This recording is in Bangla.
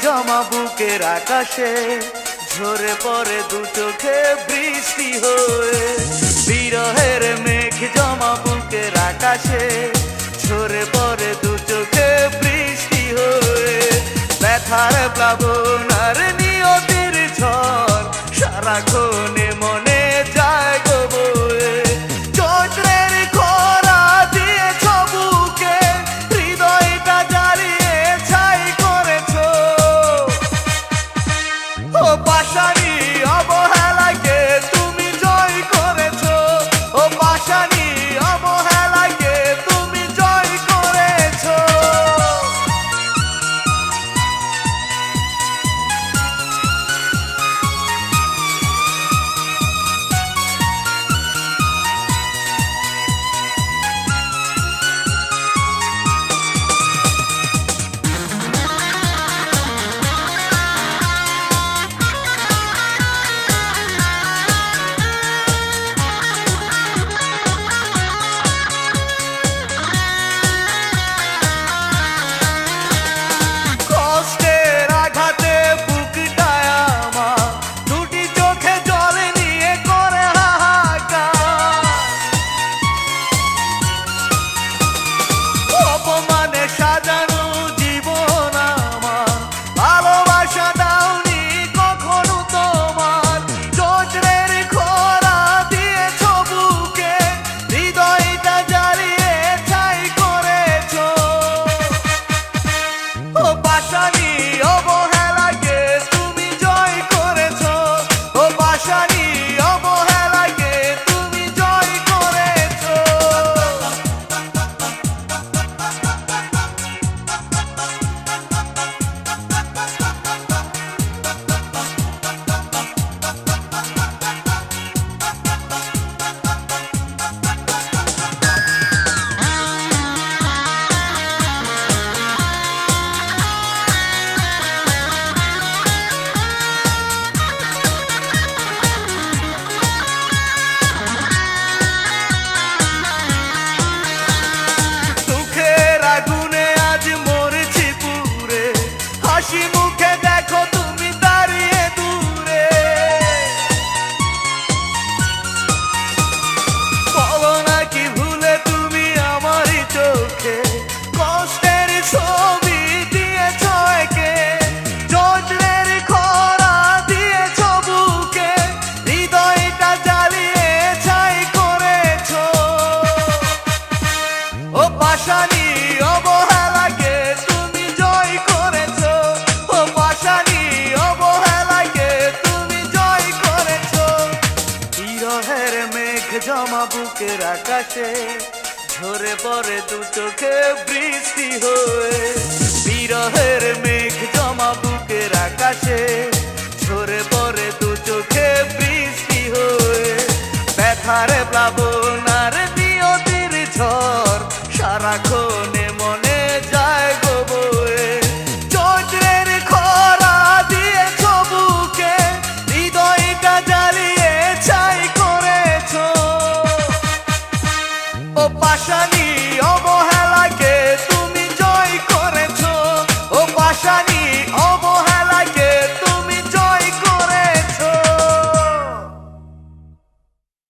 জমা বুকের আকাশে, ঝরে পড়ে দু চোখে বৃষ্টি হয়ে। বিরহের মেঘ জমা বুকের আকাশে, ঝরে পড়ে দু চোখে বৃষ্টি হয়ে। ব্যথার প্লাবন আর নিয়তির ঝড় সারাক্ষণে মনে যায় গো বয়ে। চৈত্রের খরা দিয়েছ বুকে, হৃদয়টা জ্বালিয়ে ছাই করেছ। ও পাশানি অবহেলাকে তুমি জয় করেছ, ও পাশানি অবহেলাকে তুমি জয় করেছ। মুখে দেখো তুমি দাঁড়িয়ে দূরে, বলো নাকি ভুলে তুমি আমারই চোখে কষ্টের ছবি দিয়েছ একে। চৈত্রের খরা দিয়েছ বুকে, হৃদয়টা জ্বালিয়ে ছাই করেছ। ও পাশানি অবহেলাকে তুমি জয় করেছ, ও পাশানি অবহেলাকে তুমি জয় করেছ। বিরহের মেঘ জমা বুকের আকাশে, ঝরে পড়ে দু চোখে বৃষ্টি হয়ে। বিরহের মেঘ জমা বুকের আকাশে, ঝরে পড়ে দু চোখে বৃষ্টি হয়ে। ব্যথার প্লাবন আর নিয়তির ঝড় সারাক্ষণে মনে যায় গো বয়ে। চৈত্রের খরা দিয়েছ বুকে, হৃদয়টা জ্বালিয়ে ছাই করেছ। ও পাশানি অবহেলা